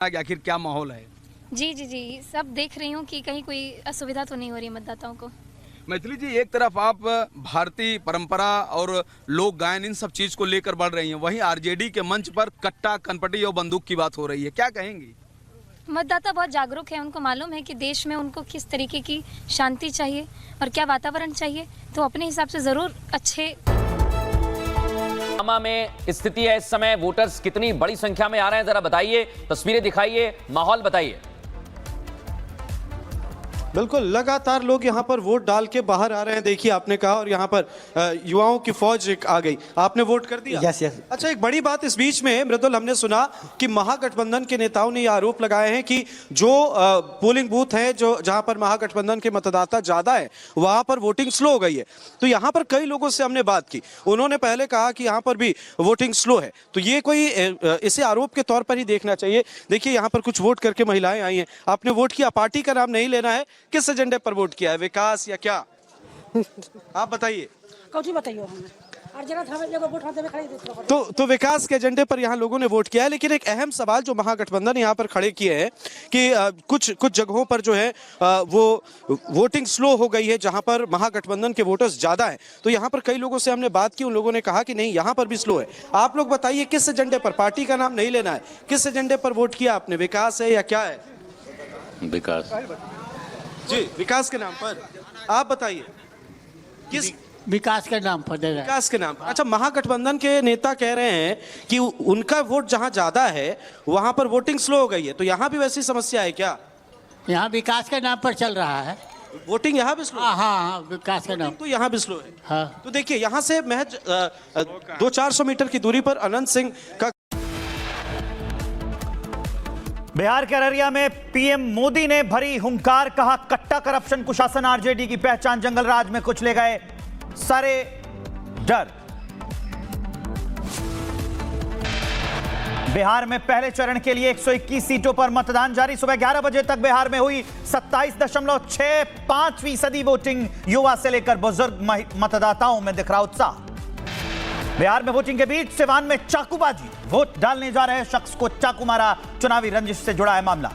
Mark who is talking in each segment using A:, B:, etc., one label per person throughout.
A: आखिर क्या माहौल है?
B: जी, सब देख रही हूँ कि कहीं कोई असुविधा तो नहीं हो रही मतदाताओं को।
A: मैथिली जी, एक तरफ आप भारतीय परंपरा और लोक गायन इन सब चीज को लेकर बढ़ रही हैं, वहीं आरजेडी के मंच पर कट्टा, कनपटी और बंदूक की बात हो रही है, क्या कहेंगी?
B: मतदाता बहुत जागरूक है, उनको मालूम है कि देश में उनको किस तरीके की शांति चाहिए और क्या वातावरण चाहिए, तो अपने हिसाब से जरूर अच्छे
C: में स्थिति है इस समय। वोटर्स कितनी बड़ी संख्या में आ रहे हैं, जरा बताइए, तस्वीरें दिखाइए, माहौल बताइए।
D: बिल्कुल, लगातार लोग यहाँ पर वोट डाल के बाहर आ रहे हैं। देखिए, आपने कहा और यहाँ पर युवाओं की फौज एक आ गई। आपने वोट कर दिया?
E: यस।
D: अच्छा, एक बड़ी बात इस बीच में मृदुल, हमने सुना कि महागठबंधन के नेताओं ने ये आरोप लगाए हैं कि जो पोलिंग बूथ है जो जहाँ पर महागठबंधन के मतदाता ज्यादा है वहां पर वोटिंग स्लो हो गई है। तो यहाँ पर कई लोगों से हमने बात की, उन्होंने पहले कहा कि यहाँ पर भी वोटिंग स्लो है, तो ये कोई इसे आरोप के तौर पर ही देखना चाहिए। देखिए, यहाँ पर कुछ वोट करके महिलाएं आई हैं। आपने वोट किया, पार्टी का नाम नहीं लेना है, किस एजेंडे पर वोट किया है, विकास या क्या? आप बताइए। तो विकास के एजेंडे पर यहाँ लोगों ने वोट किया है, लेकिन एक अहम सवाल जो महागठबंधन यहाँ पर खड़े किए हैं कि कुछ जगहों पर जो है वो वोटिंग स्लो हो गई है जहाँ पर महागठबंधन के वोटर्स ज्यादा हैं। तो यहाँ पर कई लोगों से हमने बात की, उन लोगों ने कहा कि नहीं, यहाँ पर भी स्लो है। आप लोग बताइए, किस एजेंडे पर, पार्टी का नाम नहीं लेना है, किस एजेंडे पर वोट किया आपने? विकास है या क्या है?
F: विकास
D: जी, विकास के नाम पर। आप बताइए, किस
E: विकास के नाम पर दे रहे हैं।
D: विकास के नाम पर। अच्छा, महागठबंधन के नेता कह रहे हैं कि उनका वोट जहां ज्यादा है वहां पर वोटिंग स्लो हो गई है, तो यहां भी वैसी समस्या है क्या?
E: यहाँ विकास के नाम पर चल रहा है
D: वोटिंग, यहाँ भी स्लो?
E: हाँ, विकास के नाम
D: तो यहाँ भी स्लो है।
E: हाँ।
D: तो देखिए, यहाँ से महज 200-400 मीटर की दूरी पर अनंत सिंह का।
G: बिहार के अररिया में पीएम मोदी ने भरी हुंकार, कहा कट्टा करप्शन कुशासन आरजेडी की पहचान, जंगल राज में कुछ ले गए सारे डर। बिहार में पहले चरण के लिए 121 सीटों पर मतदान जारी। सुबह 11 बजे तक बिहार में हुई 27.65% वोटिंग। युवा से लेकर बुजुर्ग मतदाताओं में दिख रहा उत्साह। बिहार में वोटिंग के बीच सिवान में चाकूबाजी, वोट डालने जा रहे शख्स को चाकू मारा। चुनावी रंजिश से जुड़ा है मामला।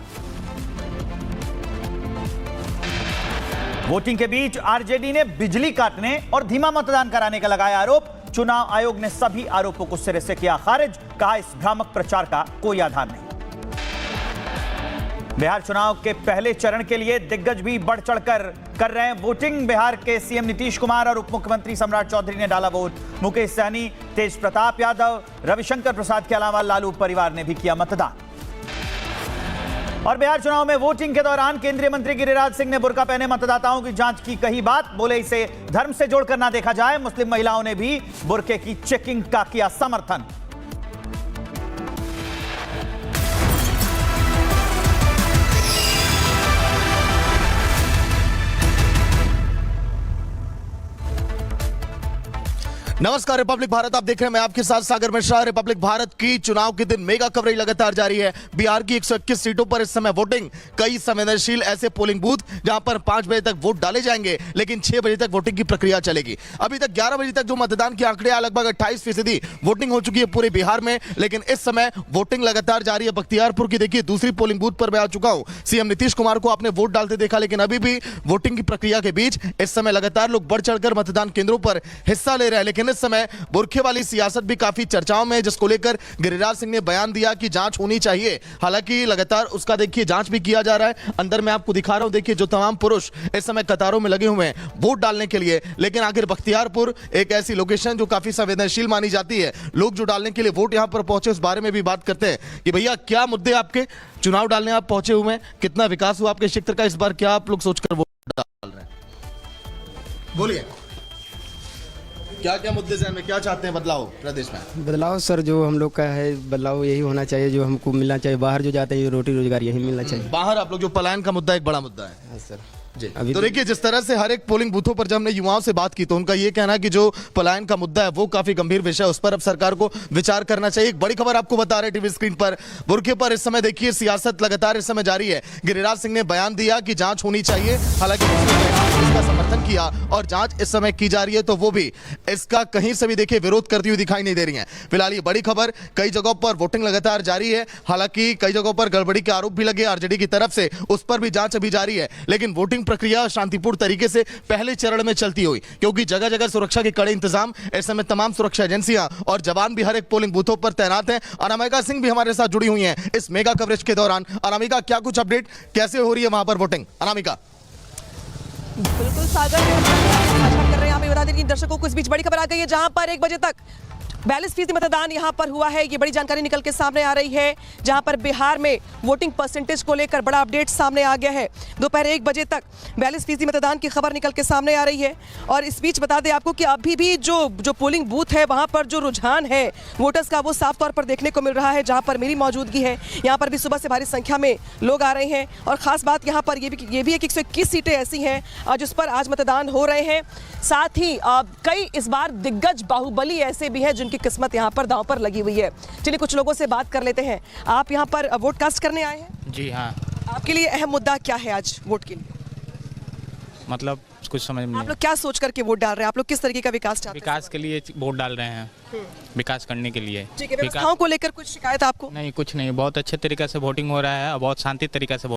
G: वोटिंग के बीच आरजेडी ने बिजली काटने और धीमा मतदान कराने का लगाया आरोप। चुनाव आयोग ने सभी आरोपों को सिरे से किया खारिज, कहा इस भ्रामक प्रचार का कोई आधार नहीं। बिहार चुनाव के पहले चरण के लिए दिग्गज भी बढ़ चढ़कर कर रहे हैं वोटिंग। बिहार के सीएम नीतीश कुमार और उप मुख्यमंत्री सम्राट चौधरी ने डाला वोट। मुकेश सहनी, तेज प्रताप यादव, रविशंकर प्रसाद के अलावा लालू परिवार ने भी किया मतदान। और बिहार चुनाव में वोटिंग के दौरान केंद्रीय मंत्री गिरिराज सिंह ने बुर्का पहने मतदाताओं की जांच की, कही बात, बोले इसे धर्म से जोड़कर ना देखा जाए। मुस्लिम महिलाओं ने भी बुर्के की चेकिंग का किया समर्थन।
H: नमस्कार, रिपब्लिक भारत आप देख रहे हैं, मैं आपके साथ सागर मिश्रा। रिपब्लिक भारत की चुनाव के दिन मेगा कवरेज लगातार जारी है। बिहार की 121 सीटों पर इस समय वोटिंग, कई संवेदनशील ऐसे पोलिंग बूथ जहां पर 5 बजे तक वोट डाले जाएंगे, लेकिन 6 बजे तक वोटिंग की प्रक्रिया चलेगी। अभी तक 11 बजे तक जो मतदान के आंकड़े लगभग 28% वोटिंग हो चुकी है पूरे बिहार में, लेकिन इस समय वोटिंग लगातार जारी है। बख्तियारपुर की देखिए दूसरी पोलिंग बूथ पर मैं आ चुका हूं। सीएम नीतीश कुमार को आपने वोट डालते देखा, लेकिन अभी भी वोटिंग की प्रक्रिया के बीच इस समय लगातार लोग बढ़ चढ़कर मतदान केंद्रों पर हिस्सा ले रहे हैं। लेकिन इस समय बुरखे वाली सियासत भी काफी चर्चाओं में है, जिसको लेकर गिरिराज सिंह ने बयान दिया कि जांच होनी चाहिए। हालांकि लगातार उसका देखिए जांच भी किया जा रहा है। अंदर मैं आपको दिखा रहा हूं, देखिए जो तमाम पुरुष इस समय कतारों में लगे हुए हैं वोट डालने के लिए। लेकिन आखिर बख्तियारपुर एक ऐसी लोकेशन जो काफी संवेदनशील मानी जाती है, लोग जो डालने के लिए वोट यहां पर पहुंचे उस बारे में भी बात करते हैं कि भैया क्या मुद्दे आपके, चुनाव डालने आप पहुंचे हुए हैं, कितना विकास हुआ आपके क्षेत्र का, इस बार क्या आप लोग सोचकर वोट डाल रहे हैं? बोलिए, क्या क्या मुद्दे ज़हन में, क्या चाहते हैं बदलाव प्रदेश में?
I: बदलाव सर, जो हम लोग का है बदलाव यही होना चाहिए जो हमको मिलना चाहिए। बाहर जो जाते हैं रोटी रोजगार यही मिलना चाहिए।
H: बाहर आप लोग जो पलायन का मुद्दा एक बड़ा मुद्दा है।
I: हाँ सर
H: जी। अभी तो देखिए, जिस तरह से हर एक पोलिंग बूथों पर जब हमने युवाओं से बात की तो उनका ये कहना है कि जो पलायन का मुद्दा है वो काफी गंभीर विषय है, उस पर अब सरकार को विचार करना चाहिए। एक बड़ी खबर आपको बता रहे टीवी स्क्रीन पर, बुरखे पर इस समय देखिए सियासत लगातार इस समय जारी है। गिरिराज सिंह ने बयान दिया कि जांच होनी चाहिए, हालांकि इसका समर्थन अभिवादन किया और जांच इस समय की जा रही है, तो वो भी इसका कहीं से भी देखिए विरोध करती हुई दिखाई नहीं दे रही है। फिलहाल ये बड़ी खबर, कई जगहों पर वोटिंग लगातार जारी है, हालांकि कई जगहों पर गड़बड़ी के आरोप भी लगे आरजेडी की तरफ से, उस पर भी जांच अभी जारी है। लेकिन वोटिंग प्रक्रिया शांतिपूर्ण तरीके से पहले चरण में चलती हुई, क्योंकि जगह जगह सुरक्षा के कड़े इंतजाम, इस समय तमाम सुरक्षा एजेंसियां और जवान भी हर एक पोलिंग बूथों पर तैनात हैं। अनामिका सिंह भी हमारे साथ जुड़ी हुई हैं इस मेगा कवरेज के दौरान। अनामिका, क्या कुछ अपडेट, कैसे हो रही है वहां पर वोटिंग? अनामिका।
J: बिल्कुल सागर में साझा कर रहे हैं। आप बता दें कि दर्शकों को इस बीच बड़ी खबर आ गई है, जहां पर 1 बजे तक 42% मतदान यहां पर हुआ है। ये बड़ी जानकारी निकल के सामने आ रही है, जहां पर बिहार में वोटिंग परसेंटेज को लेकर बड़ा अपडेट सामने आ गया है। दोपहर 1 बजे तक 42% मतदान की खबर निकल के सामने आ रही है। और इस बीच बता दें आपको कि अभी भी जो पोलिंग बूथ है वहां पर जो रुझान है वोटर्स का, वो साफ तौर पर देखने को मिल रहा है। जहां पर मेरी मौजूदगी है, यहाँ पर भी सुबह से भारी संख्या में लोग आ रहे हैं। और खास बात यहाँ पर ये भी है कि 121 सीटें ऐसी हैं जिस पर आज मतदान हो रहे हैं। साथ ही कई इस बार दिग्गज बाहुबली ऐसे भी हैं जिनकी किस्मत यहाँ पर दांव पर लगी हुई है। चलिए कुछ लोगों से बात कर लेते हैं। आप यहाँ पर वोट कास्ट करने आए हैं?
K: जी हाँ।
J: आपके लिए अहम मुद्दा क्या है आज वोट के लिए?
K: मतलब कुछ समझ में
J: आप लोग क्या सोच करके वोट डाल रहे हैं? आप लोग किस तरीके का विकास चाहते हैं?
K: विकास के लिए वोट डाल रहे हैं, विकास करने के लिए।
J: ठीक है, व्यवस्थाओं को लेकर कुछ शिकायत आपको?
K: नहीं, कुछ नहीं, बहुत अच्छे तरीके से वोटिंग हो रहा है और बहुत शांति तरीके से